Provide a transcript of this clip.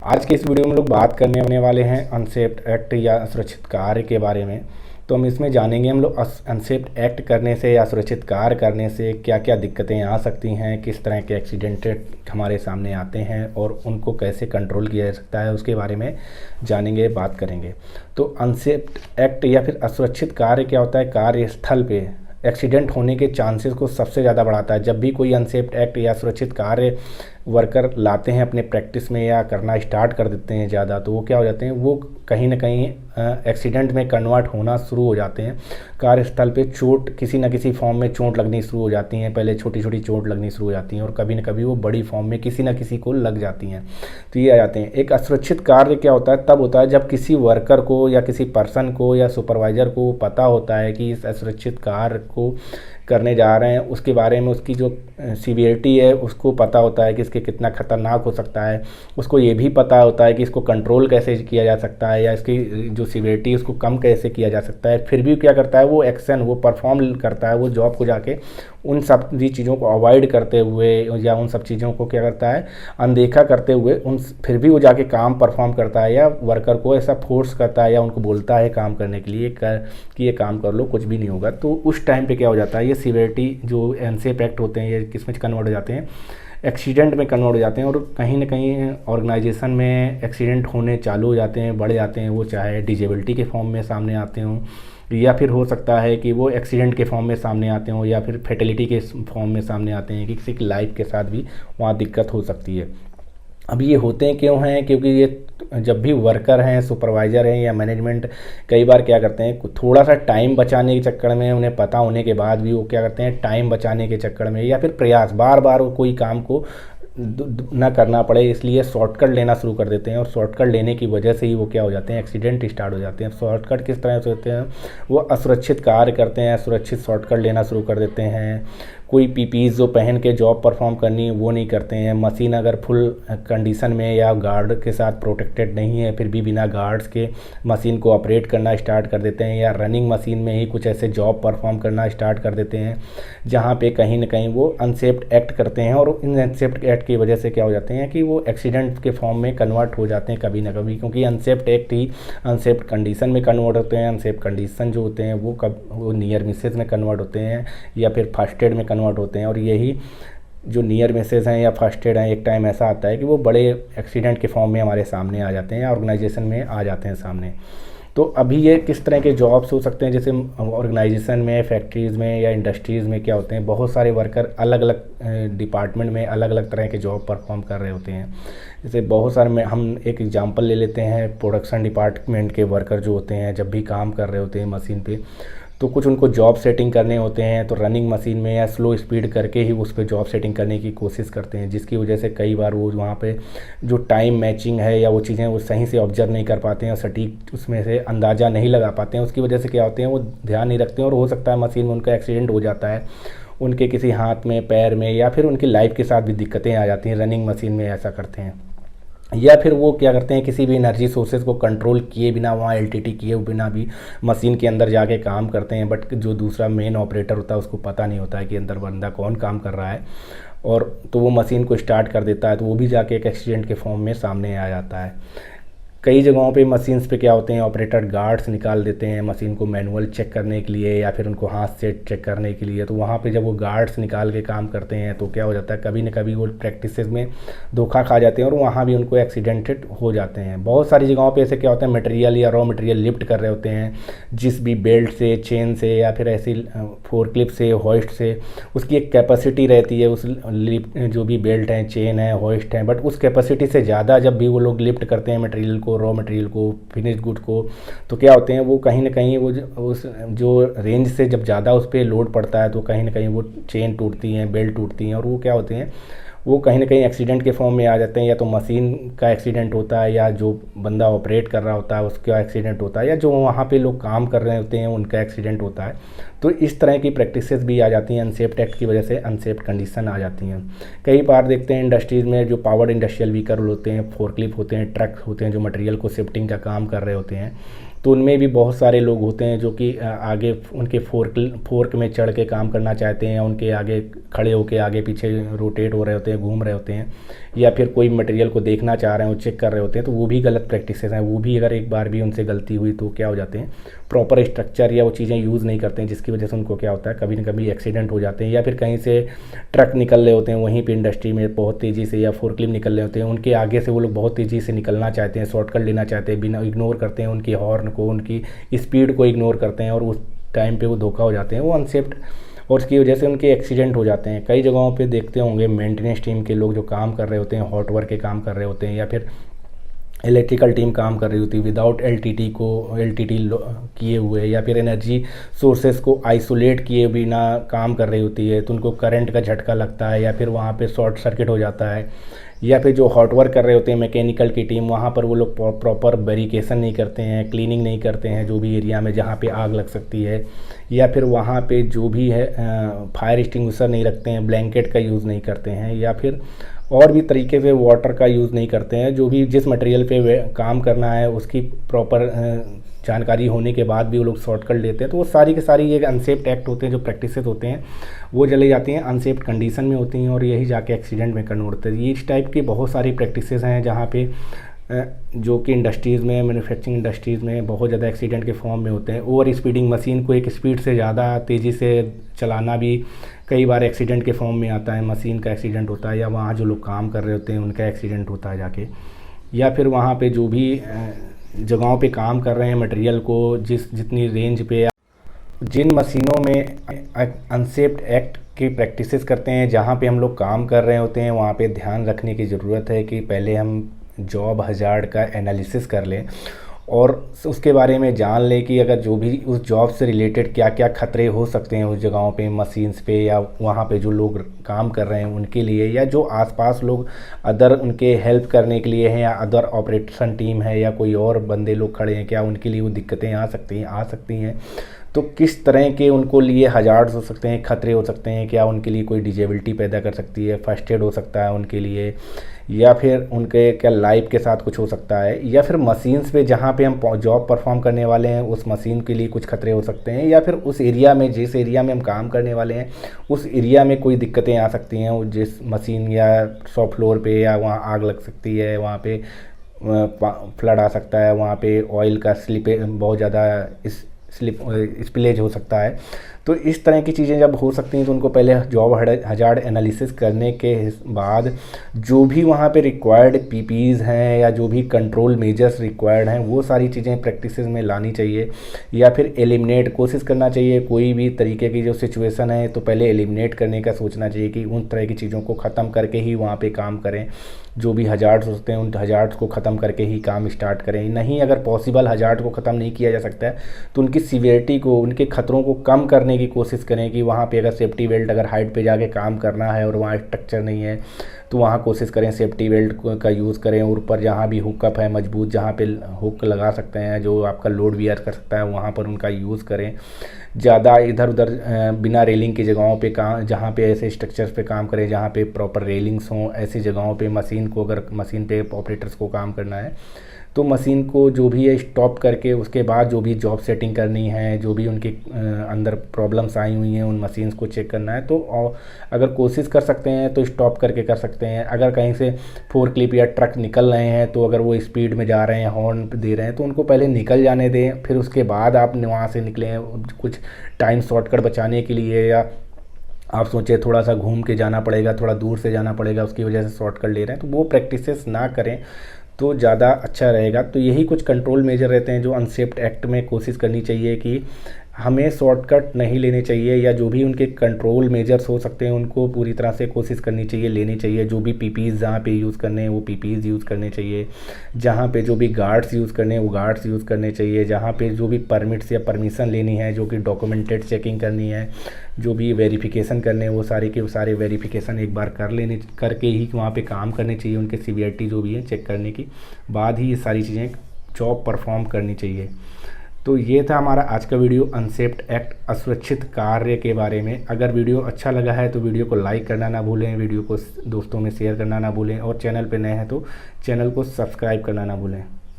आज के इस वीडियो में लोग बात करने होने वाले हैं अनसेफ्ट एक्ट या असुरक्षित कार्य के बारे में। तो हम इसमें जानेंगे हम लोग अनसेफ्ट एक्ट करने से या असुरक्षित कार्य करने से क्या क्या दिक्कतें आ सकती हैं, किस तरह के एक्सीडेंटेड हमारे सामने आते हैं और उनको कैसे कंट्रोल किया जा सकता है, उसके बारे में जानेंगे, बात करेंगे। तो अनसेफ्ट एक्ट या फिर असुरक्षित कार्य क्या होता है? कार्यस्थल पे एक्सीडेंट होने के चांसेस को सबसे ज़्यादा बढ़ाता है। जब भी कोई अनसेफ्ट एक्ट या सुरक्षित कार्य वर्कर लाते हैं अपने प्रैक्टिस में या करना स्टार्ट कर देते हैं ज़्यादा, तो वो क्या हो जाते हैं, वो कहीं ना कहीं एक्सीडेंट में कन्वर्ट होना शुरू हो जाते हैं। कार्यस्थल पे चोट, किसी न किसी फॉर्म में चोट लगनी शुरू हो जाती हैं। पहले छोटी छोटी चोट लगनी शुरू हो जाती हैं और कभी न कभी वो बड़ी फॉर्म में किसी न किसी को लग जाती हैं। तो ये आ जाते हैं। एक असुरक्षित कार्य क्या होता है? तब होता है जब किसी वर्कर को या किसी पर्सन को या सुपरवाइज़र को पता होता है कि इस असुरक्षित कार्य को करने जा रहे हैं, उसके बारे में उसकी जो सीवियरिटी है उसको पता होता है कि इसके कितना खतरनाक हो सकता है। उसको ये भी पता होता है कि इसको कंट्रोल कैसे किया जा सकता है या इसकी जो सीवियरिटी है उसको कम कैसे किया जा सकता है। फिर भी क्या करता है, वो एक्शन वो परफॉर्म करता है, वो जॉब को जाके उन सब चीज़ों को अवॉइड करते हुए या उन सब चीज़ों को क्या करता है, अनदेखा करते हुए फिर भी वो जाके काम परफॉर्म करता है या वर्कर को ऐसा फोर्स करता है या उनको बोलता है काम करने के लिए कि ये काम कर लो, कुछ भी नहीं होगा। तो उस टाइम पे क्या हो जाता है, ये सीवियरिटी जो अनसेफ एक्ट होते हैं ये किसमें कन्वर्ट हो जाते हैं, एक्सीडेंट में कन्वर्ट हो जाते हैं। और कहीं ना कहीं ऑर्गेनाइजेशन में एक्सीडेंट होने चालू हो जाते हैं, बढ़ जाते हैं। वो चाहे डिजेबिलिटी के फॉर्म में सामने आते हों या फिर हो सकता है कि वो एक्सीडेंट के फॉर्म में सामने आते हों या फिर फैटेलिटी के फॉर्म में सामने आते हैं कि किसी की लाइफ के साथ भी वहाँ दिक्कत हो सकती है। अब ये होते हैं क्यों हैं? क्योंकि ये जब भी वर्कर हैं, सुपरवाइज़र हैं या मैनेजमेंट कई बार क्या करते हैं, थोड़ा सा टाइम बचाने के चक्कर में, उन्हें पता होने के बाद भी वो क्या करते हैं, टाइम बचाने के चक्कर में या फिर प्रयास बार बार वो कोई काम को ना करना पड़े इसलिए शॉर्टकट लेना शुरू कर देते हैं। और शॉर्टकट लेने की वजह से ही वो क्या हो जाते हैं, एक्सीडेंट स्टार्ट हो जाते हैं। शॉर्टकट किस तरह से होते हैं, वो असुरक्षित कार्य करते हैं, असुरक्षित शॉर्टकट लेना शुरू कर देते हैं। कोई पीपीज जो पहन के जॉब परफॉर्म करनी है वो नहीं करते हैं। मशीन अगर फुल कंडीशन में या गार्ड के साथ प्रोटेक्टेड नहीं है फिर भी बिना गार्ड्स के मशीन को ऑपरेट करना स्टार्ट कर देते हैं या रनिंग मशीन में ही कुछ ऐसे जॉब परफॉर्म करना स्टार्ट कर देते हैं जहाँ पे कहीं ना कहीं वो अनसेफ्ट एक्ट करते हैं। और इन अनसेफ्ट एक्ट की वजह से क्या हो जाते हैं कि वो एक्सीडेंट के फॉर्म में कन्वर्ट हो जाते हैं कभी ना कभी, क्योंकि अनसेफ्ट एक्ट ही अनसेफ्ट कंडीशन में कन्वर्ट होते हैं। अनसेफ्ट कंडीशन जो होते हैं वो नियर मिसेज में कन्वर्ट होते हैं या फिर फर्स्ट एड में कन्वर्ट होते हैं। और यही जो नियर मिसेज हैं या फर्स्ट एड हैं, एक टाइम ऐसा आता है कि वो बड़े एक्सीडेंट के फॉर्म में हमारे सामने आ जाते हैं, ऑर्गेनाइजेशन में आ जाते हैं सामने। तो अभी ये किस तरह के जॉब्स हो सकते हैं, जैसे ऑर्गेनाइजेशन में, फैक्ट्रीज़ में या इंडस्ट्रीज़ में क्या होते हैं, बहुत सारे वर्कर अलग अलग डिपार्टमेंट में अलग अलग तरह के जॉब परफॉर्म कर रहे होते हैं। जैसे बहुत सारे में हम एक एग्जांपल ले लेते हैं, प्रोडक्शन डिपार्टमेंट के वर्कर जो होते हैं जब भी काम कर रहे होते हैं मशीन पे, तो कुछ उनको जॉब सेटिंग करने होते हैं तो रनिंग मशीन में या स्लो स्पीड करके ही उस पर जॉब सेटिंग करने की कोशिश करते हैं, जिसकी वजह से कई बार वो वहाँ पे जो टाइम मैचिंग है या वो चीज़ें वो सही से ऑब्जर्व नहीं कर पाते हैं और सटीक उसमें से अंदाज़ा नहीं लगा पाते हैं। उसकी वजह से क्या होते हैं, वो ध्यान नहीं रखते हैं और हो सकता है मशीन में उनका एक्सीडेंट हो जाता है, उनके किसी हाथ में, पैर में या फिर उनकी लाइफ के साथ भी दिक्कतें आ जाती हैं। रनिंग मशीन में ऐसा करते हैं। या फिर वो क्या करते हैं, किसी भी एनर्जी सोर्सेज को कंट्रोल किए बिना, वहाँ एलटीटी किए बिना भी मशीन के अंदर जाके काम करते हैं। बट जो दूसरा मेन ऑपरेटर होता है उसको पता नहीं होता है कि अंदर बंदा कौन काम कर रहा है, और तो वो मशीन को स्टार्ट कर देता है, तो वो भी जाके एक एक्सीडेंट के फॉर्म में सामने आ जाता है। कई जगहों पे मशीन्स पे क्या होते हैं, ऑपरेटर गार्ड्स निकाल देते हैं मशीन को मैनुअल चेक करने के लिए या फिर उनको हाथ से चेक करने के लिए। तो वहाँ पे जब वो गार्ड्स निकाल के काम करते हैं तो क्या हो जाता है, कभी न कभी वो प्रैक्टिसेस में धोखा खा जाते हैं और वहाँ भी उनको एक्सीडेंटेड हो जाते हैं। बहुत सारी जगहों पे ऐसे क्या होता है, मटेरियल या रॉ मटेरियल लिफ्ट कर रहे होते हैं, जिस भी बेल्ट से, चेन से या फिर ऐसी फोरक्लिप से, होइस्ट से, उसकी एक कैपेसिटी रहती है। उस लिफ्ट जो भी बेल्ट हैं, चेन है, होइस्ट है, बट उस कैपेसिटी से ज़्यादा जब भी वो लोग लिफ्ट करते हैं मटेरियल को, रॉ मटेरियल को, फिनिश गुड को, तो क्या होते हैं, वो कहीं ना कहीं वो उस जो रेंज से जब ज़्यादा उस पर लोड पड़ता है तो कहीं ना कहीं वो चेन टूटती हैं, बेल्ट टूटती हैं और वो क्या होते हैं, वो कहीं ना कहीं एक्सीडेंट के फॉर्म में आ जाते हैं। या तो मशीन का एक्सीडेंट होता है या जो बंदा ऑपरेट कर रहा होता है उसका एक्सीडेंट होता है या जो वहाँ पे लोग काम कर रहे होते हैं उनका एक्सीडेंट होता है। तो इस तरह की प्रैक्टिसेस भी आ जाती हैं, अनसेफ्ट एक्ट की वजह से अनसेफ्ट कंडीशन आ जाती हैं। कई बार देखते हैं इंडस्ट्रीज़ में जो पावर्ड इंडस्ट्रियल व्हीकल होते हैं, फोर्कलिफ्ट होते हैं, ट्रक होते हैं जो मटेरियल को शिफ्टिंग का काम कर रहे होते हैं, तो उनमें भी बहुत सारे लोग होते हैं जो कि आगे उनके फोर्क में चढ़ के काम करना चाहते हैं या उनके आगे खड़े होकर आगे पीछे रोटेट हो रहे होते हैं होते हैं, घूम रहे होते हैं, या फिर कोई मटेरियल को देखना चाह रहे हैं, वो चेक कर रहे होते हैं, तो वो भी गलत प्रैक्टिसेस हैं। वो भी अगर एक बार भी उनसे गलती हुई तो क्या हो जाते हैं, प्रॉपर स्ट्रक्चर या वो चीज़ें यूज़ नहीं करते हैं, जिसकी वजह से उनको क्या होता है, कभी न कभी एक्सीडेंट हो जाते हैं। या फिर कहीं से ट्रक निकल रहे होते हैं वहीं पे इंडस्ट्री में बहुत तेज़ी से, या फोर्कलिफ्ट निकल रहे होते हैं, उनके आगे से वो लोग बहुत तेज़ी से निकलना चाहते हैं, शॉर्टकट लेना चाहते हैं, बिना इग्नोर करते हैं उनकी हॉर्न को, उनकी स्पीड को इग्नोर करते हैं, और उस टाइम पे वो धोखा हो जाते हैं, वो अनसेफ्ट, और उसकी वजह से उनके एक्सीडेंट हो जाते हैं। कई जगहों पे देखते होंगे मेंटेनेंस टीम के लोग जो काम कर रहे होते हैं, हॉट वर्क के काम कर रहे होते हैं, या फिर इलेक्ट्रिकल टीम काम कर रही होती है विदाउट एलटीटी किए हुए, या फिर एनर्जी सोर्सेज को आइसोलेट किए बिना काम कर रही होती है, तो उनको करंट का झटका लगता है, या फिर वहाँ पे शॉर्ट सर्किट हो जाता है। या फिर जो हॉट वर्क कर रहे होते हैं मैकेनिकल की टीम, वहाँ पर वो लोग प्रॉपर वेरिकेशन नहीं करते हैं, क्लीनिंग नहीं करते हैं जो भी एरिया में जहाँ पे आग लग सकती है, या फिर वहाँ पे जो भी है फायर एक्सटिंग्विशर नहीं रखते हैं, ब्लैंकेट का यूज़ नहीं करते हैं, या फिर और भी तरीके से वाटर का यूज़ नहीं करते हैं। जो भी जिस मटेरियल पे काम करना है उसकी प्रॉपर जानकारी होने के बाद भी वो लोग शॉर्टकट लेते हैं, तो वो सारी की सारी ये अनसेफ्ट एक्ट होते हैं, जो प्रैक्टिसेस होते हैं वो चले जाती हैं अनसेफ्ट कंडीशन में होती हैं, और यही जाके एक्सीडेंट में कन्वर्ट होते हैं। ये इस टाइप की बहुत सारी प्रैक्टिसेस हैं जहाँ पे जो कि इंडस्ट्रीज़ में, मैन्युफैक्चरिंग इंडस्ट्रीज़ में बहुत ज़्यादा एक्सीडेंट के फॉर्म में होते हैं। ओवर स्पीडिंग, मशीन को एक स्पीड से ज़्यादा तेज़ी से चलाना भी कई बार एक्सीडेंट के फॉर्म में आता है। मशीन का एक्सीडेंट होता है, या वहाँ जो लोग काम कर रहे होते हैं उनका एक्सीडेंट होता है जाके, या फिर वहाँ पे जो भी जगहों पे काम कर रहे हैं मटेरियल को जितनी रेंज पे, जिन मशीनों में अनसेफ्ट एक्ट की प्रैक्टिसेस करते हैं, जहाँ पे हम लोग काम कर रहे होते हैं, वहाँ पे ध्यान रखने की ज़रूरत है कि पहले हम जॉब हजार्ड का एनालिसिस कर लें और उसके बारे में जान लें कि अगर जो भी उस जॉब से रिलेटेड क्या क्या खतरे हो सकते हैं उस जगहों पे, मशीन्स पे, या वहाँ पे जो लोग काम कर रहे हैं उनके लिए, या जो आसपास लोग अदर उनके हेल्प करने के लिए हैं, या अदर ऑपरेशन टीम है, या कोई और बंदे लोग खड़े हैं, क्या उनके लिए वो दिक्कतें आ सकती हैं, तो किस तरह के उनको लिए हजार्ड्स हो सकते हैं, खतरे हो सकते हैं, क्या उनके लिए कोई डिजेबिलिटी पैदा कर सकती है, फर्स्ट एड हो सकता है उनके लिए, या फिर उनके क्या लाइफ के साथ कुछ हो सकता है, या फिर मशीन्स पे जहाँ पे हम जॉब परफॉर्म करने वाले हैं उस मशीन के लिए कुछ खतरे हो सकते हैं, या फिर उस एरिया में, जिस एरिया में हम काम करने वाले हैं उस एरिया में कोई दिक्कतें आ सकती हैं, जिस मशीन या शॉप फ्लोर पे, या वहाँ आग लग सकती है, वहाँ पे फ्लड आ सकता है, वहाँ पे ऑयल का बहुत ज़्यादा स्पिलेज हो सकता है। तो इस तरह की चीज़ें जब हो सकती हैं तो उनको पहले जॉब हजार्ड एनालिसिस करने के बाद जो भी वहाँ पे रिक्वायर्ड पीपीज़ हैं, या जो भी कंट्रोल मेजर्स रिक्वायर्ड हैं, वो सारी चीज़ें प्रैक्टिसेस में लानी चाहिए, या फिर एलिमिनेट कोशिश करना चाहिए। कोई भी तरीके की जो सिचुएशन है तो पहले एलिमिनेट करने का सोचना चाहिए कि उन तरह की चीज़ों को ख़त्म करके ही वहाँ पे काम करें। जो भी हजार्ड्स होते हैं उन हजार्ड्स को ख़त्म करके ही काम स्टार्ट करें। नहीं, अगर पॉसिबल हजार्ड को ख़त्म नहीं किया जा सकता है तो उनकी सीवियरिटी को, उनके खतरों को कम करने की कोशिश करें कि वहाँ पे अगर सेफ्टी बेल्ट, अगर हाइट पे जाके काम करना है और वहाँ स्ट्रक्चर नहीं है तो वहाँ कोशिश करें सेफ्टी बेल्ट का यूज़ करें। और ऊपर जहाँ भी हुकअप है मजबूत, जहाँ पे हुक लगा सकते हैं जो आपका लोड बियर कर सकता है, वहाँ पर उनका यूज़ करें। ज़्यादा इधर उधर बिना रेलिंग की जगहों पे काम, जहाँ पे ऐसे स्ट्रक्चर्स पे काम करें जहाँ पे प्रॉपर रेलिंग्स हों, ऐसी जगहों पे मशीन को, अगर मशीन पे ऑपरेटर्स को काम करना है तो मशीन को जो भी है स्टॉप करके उसके बाद जो भी जॉब सेटिंग करनी है, जो भी उनके अंदर प्रॉब्लम्स आई हुई हैं उन मशीन्स को चेक करना है तो अगर कोशिश कर सकते हैं तो स्टॉप करके कर सकते हैं। अगर कहीं से फोर्कलिफ्ट या ट्रक निकल रहे हैं तो अगर वो स्पीड में जा रहे हैं, हॉर्न दे रहे हैं, तो उनको पहले निकल जाने दें, फिर उसके बाद आप वहाँ से निकलें। कुछ टाइम शॉर्टकट बचाने के लिए, या आप सोचे थोड़ा सा घूम के जाना पड़ेगा, थोड़ा दूर से जाना पड़ेगा, उसकी वजह से शॉर्टकट ले रहे हैं, तो वो प्रैक्टिसेस ना करें तो ज़्यादा अच्छा रहेगा। तो यही कुछ कंट्रोल मेजर रहते हैं जो अनसेफ्ट एक्ट में कोशिश करनी चाहिए कि हमें शॉर्टकट नहीं लेने चाहिए, या जो भी उनके कंट्रोल मेजर्स हो सकते हैं उनको पूरी तरह से कोशिश करनी चाहिए, लेनी चाहिए। जो भी पीपीज़ जहाँ पे यूज़ करने हैं वो पीपीज़ यूज़ करने चाहिए, जहाँ पे जो भी गार्ड्स यूज़ करने हैं वो गार्ड्स यूज़ करने चाहिए, जहाँ पे जो भी परमिट्स या परमिशन लेनी है, जो कि डॉक्यूमेंटेड चेकिंग करनी है, जो भी वेरिफिकेशन करने हैं वो सारे के सारे वेरिफिकेशन एक बार करके ही वहाँ पे काम करने चाहिए। उनके सीवियरिटी जो भी है चेक करने की बाद ही ये सारी चीज़ें जॉब परफॉर्म करनी चाहिए। तो ये था हमारा आज का वीडियो अनसेफ्ट एक्ट, असुरक्षित कार्य के बारे में। अगर वीडियो अच्छा लगा है तो वीडियो को लाइक करना ना भूलें, वीडियो को दोस्तों में शेयर करना ना भूलें, और चैनल पे नए हैं तो चैनल को सब्सक्राइब करना ना भूलें।